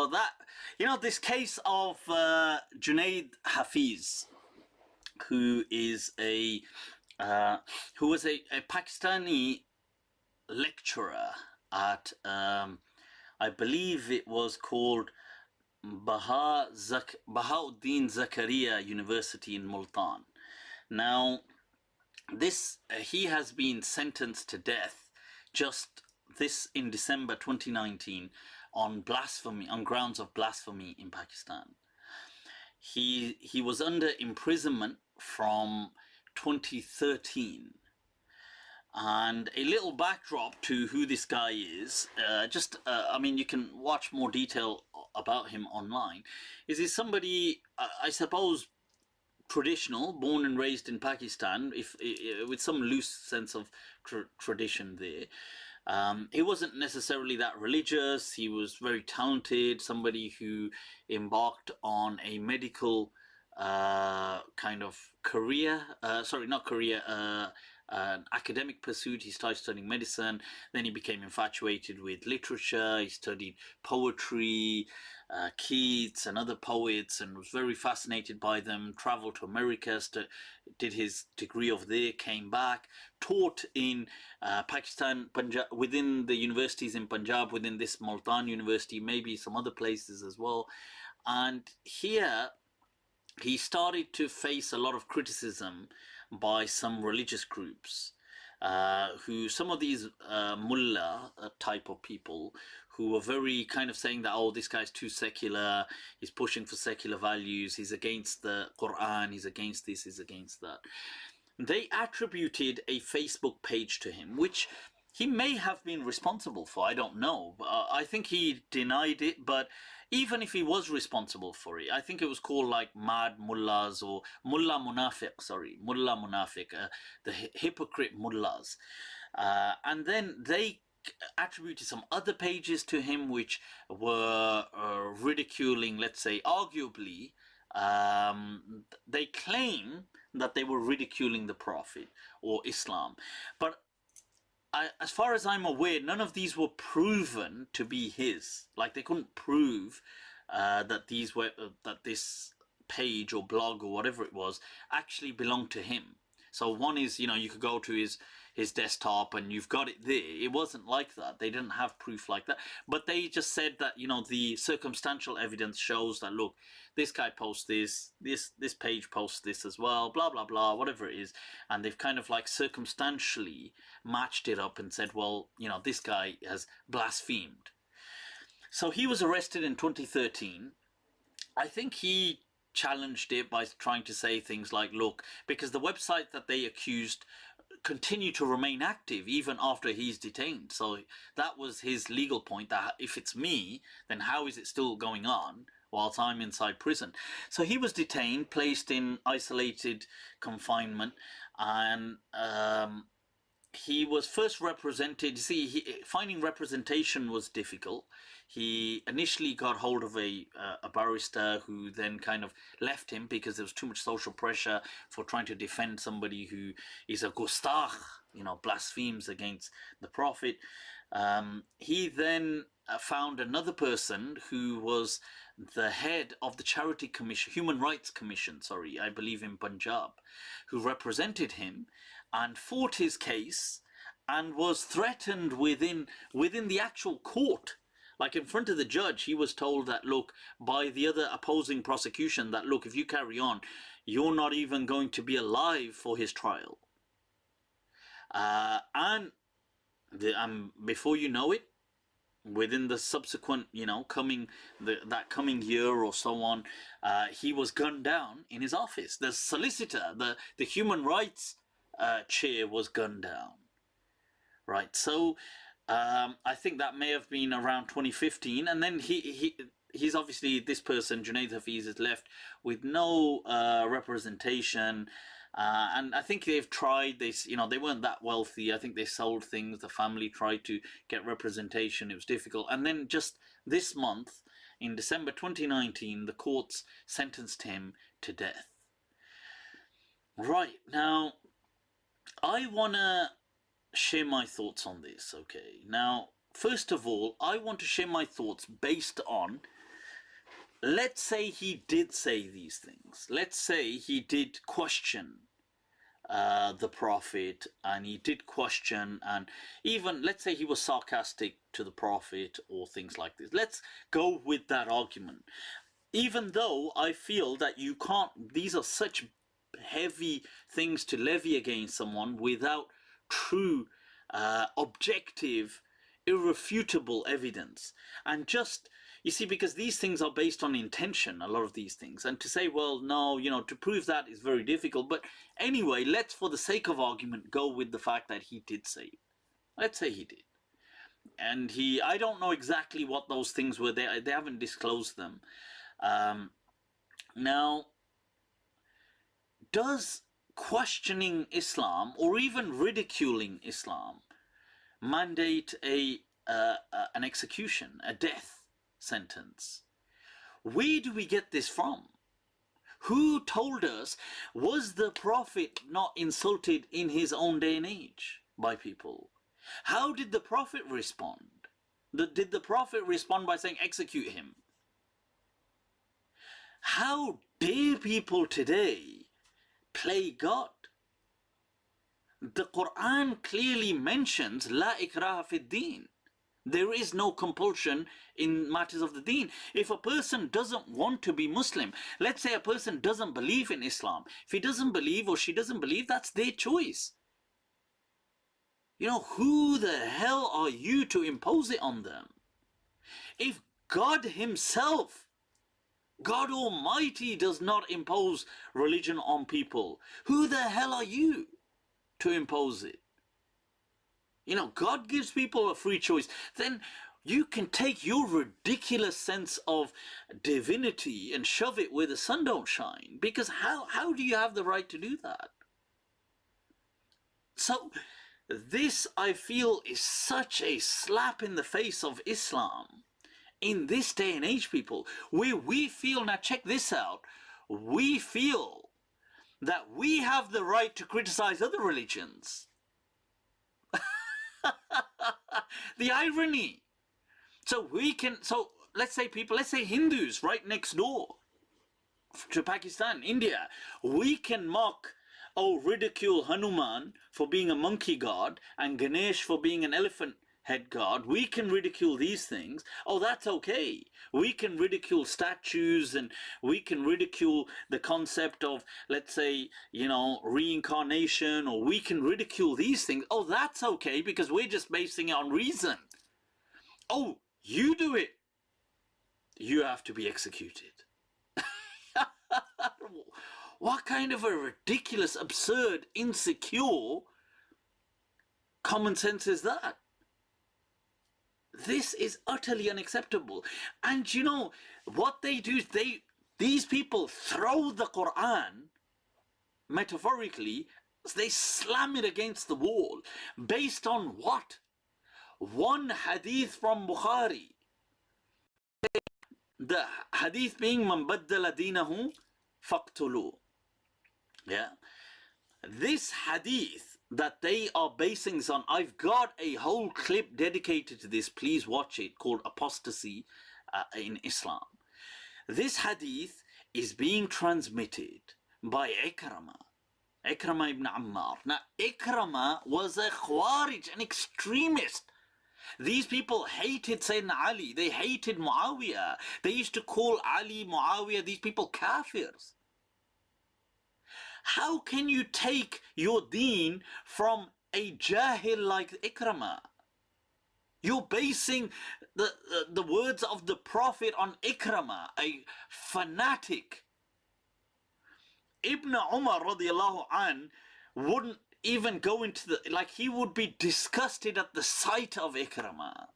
So that, this case of Junaid Hafeez, who is who was a Pakistani lecturer at I believe it was called Bahauddin Zakaria University in Multan. Now, he has been sentenced to death just this in December 2019 on blasphemy, on grounds of blasphemy in Pakistan. He was under imprisonment from 2013. And a little backdrop to who this guy is, I mean, you can watch more detail about him online. He's somebody, I suppose, traditional, born and raised in Pakistan, with some loose sense of tradition there. He wasn't necessarily that religious. He was very talented, somebody who embarked on a medical kind of career, an academic pursuit. He started studying medicine, then he became infatuated with literature. He studied poetry, Keats and other poets, and was very fascinated by them. Traveled to America, did his degree over there, came back, taught in Pakistan, Punjab, within the universities in Punjab, within this Multan University, maybe some other places as well. And here he started to face a lot of criticism by some religious groups, some of these mullah type of people who were very kind of saying that, oh, this guy's too secular, he's pushing for secular values, he's against the Quran, he's against this, he's against that. They attributed a Facebook page to him, which he may have been responsible for, I don't know. I think he denied it, but even if he was responsible for it, I think it was called like Mad Mullahs or Mullah Munafiq, the hypocrite mullahs. And then they attributed some other pages to him which were ridiculing, let's say, arguably, they claim that they were ridiculing the Prophet or Islam. But as far as I'm aware, none of these were proven to be his. Like, they couldn't prove that this page or blog or whatever it was actually belonged to him. So one is, you could go to his desktop and you've got it there. It wasn't like that. They didn't have proof like that. But they just said that, the circumstantial evidence shows that, look, this guy posts this page posts this as well, blah, blah, blah, whatever it is. And they've kind of like circumstantially matched it up and said, well, this guy has blasphemed. So he was arrested in 2013. I think he challenged it by trying to say things like, look, because the website that they accused continue to remain active even after he's detained. So that was his legal point, that if it's me, then how is it still going on whilst I'm inside prison? So he was detained, placed in isolated confinement, and he was first represented. Finding representation was difficult. He initially got hold of a barrister who then kind of left him because there was too much social pressure for trying to defend somebody who is a gustakh, blasphemes against the Prophet. He then found another person who was the head of the charity commission, Human Rights Commission, I believe in Punjab, who represented him and fought his case and was threatened within the actual court. Like in front of the judge, he was told that, look, by the other opposing prosecution, that, look, if you carry on, you're not even going to be alive for his trial. And before you know it, within the subsequent, that coming year or so on, he was gunned down in his office. The solicitor, the human rights chair was gunned down. Right, so I think that may have been around 2015, and then he's obviously, this person, Junaid Hafeez, is left with no representation. And I think they've tried this, they weren't that wealthy. I think they sold things. The family tried to get representation. It was difficult. And then just this month, in December 2019, the courts sentenced him to death. Right, now, I want to share my thoughts on this, okay? Now, first of all, I want to share my thoughts based on let's say he did say these things. Let's say he did question the Prophet, and he did question, and even let's say he was sarcastic to the Prophet or things like this. Let's go with that argument. Even though I feel that you can't, these are such heavy things to levy against someone without true, objective, irrefutable evidence. And just, you see, because these things are based on intention, a lot of these things. And to say, well, no, to prove that is very difficult. But anyway, let's, for the sake of argument, go with the fact that he did say it. Let's say he did. And I don't know exactly what those things were. They haven't disclosed them. Now, does questioning Islam or even ridiculing Islam mandate an execution, a death sentence? Where do we get this from? Who told us? Was the Prophet not insulted in his own day and age by people? How did the Prophet respond? Did the Prophet respond by saying, execute him? How dare people today play God? The Quran clearly mentions La ikraha fi din. There is no compulsion in matters of the deen. If a person doesn't want to be Muslim, let's say a person doesn't believe in Islam, if he doesn't believe or she doesn't believe, that's their choice. Who the hell are you to impose it on them? If God himself, God Almighty, does not impose religion on people, who the hell are you to impose it? God gives people a free choice. Then you can take your ridiculous sense of divinity and shove it where the sun don't shine. Because how do you have the right to do that? So this, I feel, is such a slap in the face of Islam in this day and age, people, where we feel, now check this out, we feel that we have the right to criticize other religions. The irony. So let's say Hindus right next door to Pakistan, India, we can mock or ridicule Hanuman for being a monkey god and Ganesh for being an elephant head god. We can ridicule these things. Oh, that's okay. We can ridicule statues, and we can ridicule the concept of, let's say, reincarnation, or we can ridicule these things. Oh, that's okay, because we're just basing it on reason. Oh, you do it, you have to be executed. What kind of a ridiculous, absurd, insecure common sense is that? This is utterly unacceptable. And what they do is these people throw the Quran, metaphorically, they slam it against the wall. Based on what? One hadith from Bukhari. The hadith being Man baddala deenahu faqtulu. Yeah. This hadith that they are basing this on, I've got a whole clip dedicated to this, please watch it, called Apostasy in Islam. This hadith is being transmitted by Ikrama ibn Ammar. Now, Ikrama was a Khawarij, an extremist. These people hated Sayyidina Ali, they hated Muawiyah, they used to call Ali, Muawiyah, these people kafirs. How can you take your deen from a jahil like Ikrama? You're basing the words of the Prophet on Ikrama, a fanatic. Ibn Umar radiallahu an wouldn't even go into he would be disgusted at the sight of Ikrama.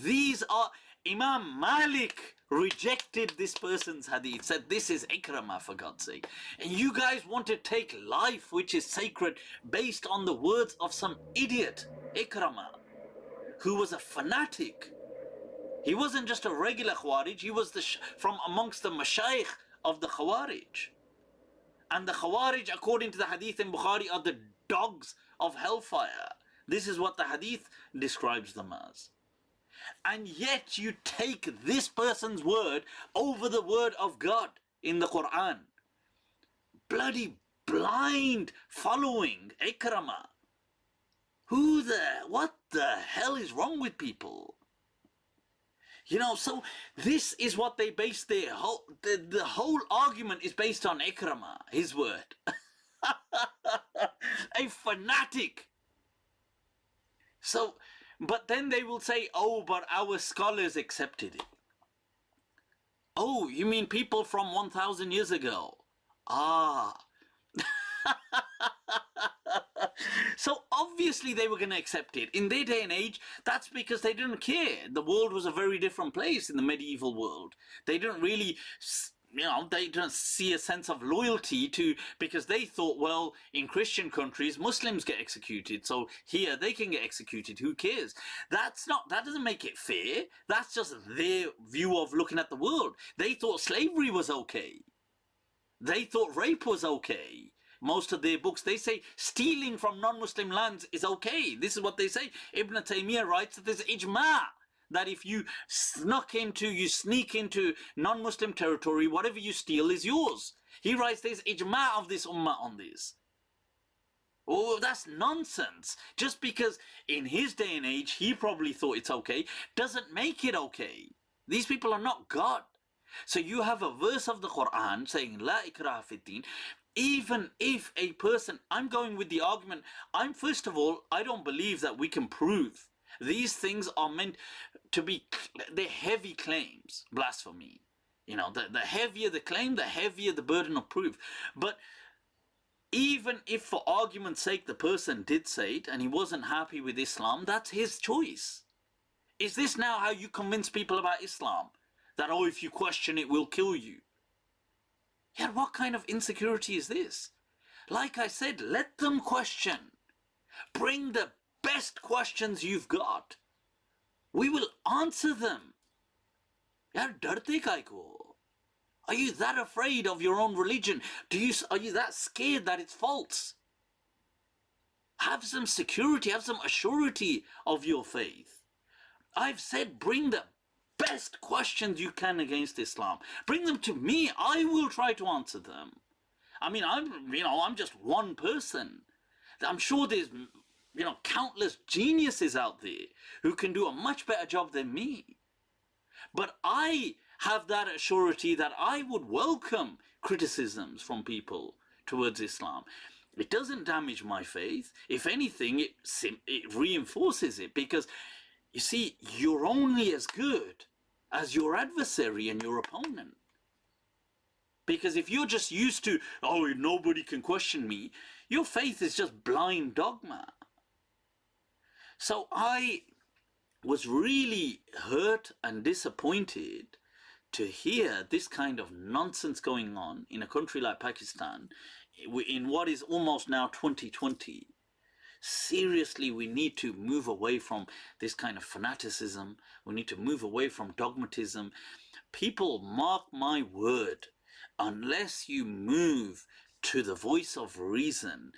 These are, Imam Malik rejected this person's hadith, said this is Ikrama, for God's sake. And you guys want to take life which is sacred based on the words of some idiot, Ikrama, who was a fanatic. He wasn't just a regular Khawarij, he was from amongst the Mashayikh of the Khawarij. And the Khawarij, according to the hadith in Bukhari, are the dogs of hellfire. This is what the hadith describes them as. And yet you take this person's word over the word of God in the Quran. Bloody blind following Ikrama. What the hell is wrong with people? You know, so this is what they base their the whole argument is based on Ikrama, his word. A fanatic. So, but then they will say, oh, but our scholars accepted it. Oh, you mean people from 1,000 years ago? Ah. So obviously they were going to accept it. In their day and age, that's because they didn't care. The world was a very different place in the medieval world. They didn't really, you know, they didn't see a sense of loyalty to, because they thought, well, in Christian countries, Muslims get executed. So here they can get executed. Who cares? That doesn't make it fair. That's just their view of looking at the world. They thought slavery was okay. They thought rape was okay. Most of their books, they say stealing from non-Muslim lands is okay. This is what they say. Ibn Taymiyyah writes that there's ijma', that if you sneak into non-Muslim territory, whatever you steal is yours. He writes there's ijma' of this ummah on this. Oh, that's nonsense. Just because in his day and age, he probably thought it's okay, doesn't make it okay. These people are not God. So you have a verse of the Quran saying, La ikraha fid din. Even if a person, I'm going with the argument, first of all, I don't believe that we can prove. These things are meant to be, they're heavy claims, blasphemy. You know, the heavier the claim, the heavier the burden of proof. But even if for argument's sake the person did say it and he wasn't happy with Islam, that's his choice. Is this now how you convince people about Islam? That, oh, if you question it, we'll kill you. Yeah, what kind of insecurity is this? Like I said, let them question. Bring the best questions you've got. We will answer them. Yaar, darte kai ko? Are you that afraid of your own religion? Are you that scared that it's false? Have some security, have some assurity of your faith. I've said bring the best questions you can against Islam. Bring them to me. I will try to answer them. I mean, I'm just one person. I'm sure there's, countless geniuses out there who can do a much better job than me. But I have that assurity that I would welcome criticisms from people towards Islam. It doesn't damage my faith. If anything, it reinforces it, because you see, you're only as good as your adversary and your opponent. Because if you're just used to, oh, nobody can question me, your faith is just blind dogma. So I was really hurt and disappointed to hear this kind of nonsense going on in a country like Pakistan, in what is almost now 2020. Seriously, we need to move away from this kind of fanaticism. We need to move away from dogmatism. People, mark my word, unless you move to the voice of reason,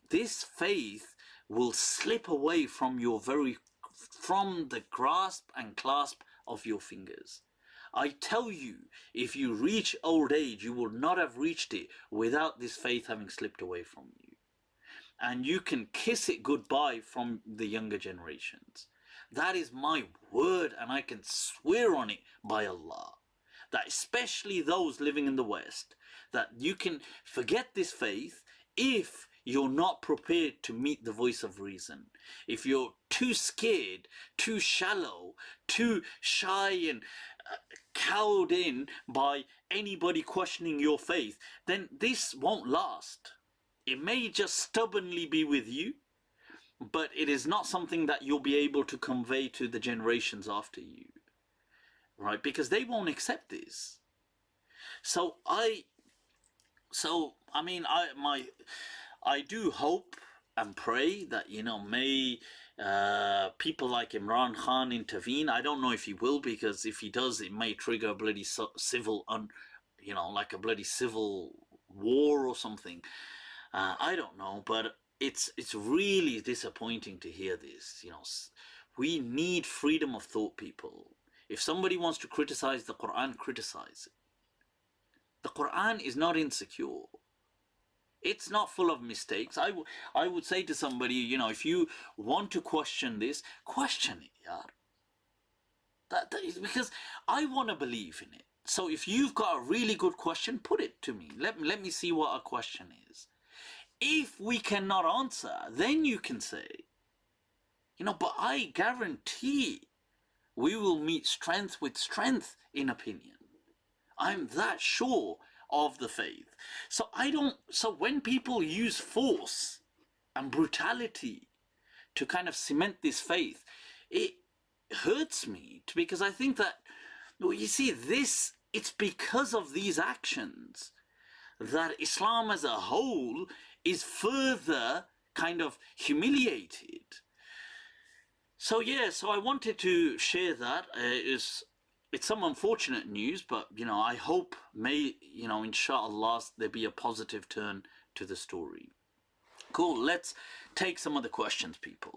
this faith will slip away from from the grasp and clasp of your fingers. I tell you, if you reach old age, you will not have reached it without this faith having slipped away from you. And you can kiss it goodbye from the younger generations. That is my word, and I can swear on it by Allah, that especially those living in the West, that you can forget this faith if you're not prepared to meet the voice of reason. If you're too scared, too shallow, too shy and cowed in by anybody questioning your faith, then this won't last. It may just stubbornly be with you, but it is not something that you'll be able to convey to the generations after you, right? Because they won't accept this. I do hope and pray that, may people like Imran Khan intervene. I don't know if he will, because if he does, it may trigger a bloody civil, like a bloody civil war or something. I don't know, but it's really disappointing to hear this. We need freedom of thought, people. If somebody wants to criticize the Quran, criticize it. The Quran is not insecure. It's not full of mistakes. I would say to somebody, you know, if you want to question this, question it, yaar. That is because I want to believe in it. So if you've got a really good question, put it to me. Let me see what a question is. If we cannot answer, then you can say, you know, but I guarantee we will meet strength with strength in opinion. I'm that sure of the faith. So when people use force and brutality to kind of cement this faith, it hurts me because I think that, well, you see, it's because of these actions that Islam as a whole is further kind of humiliated. So yeah, so I wanted to share that. It's some unfortunate news, but you know, I hope inshallah, there be a positive turn to the story. Cool, let's take some of the questions, people.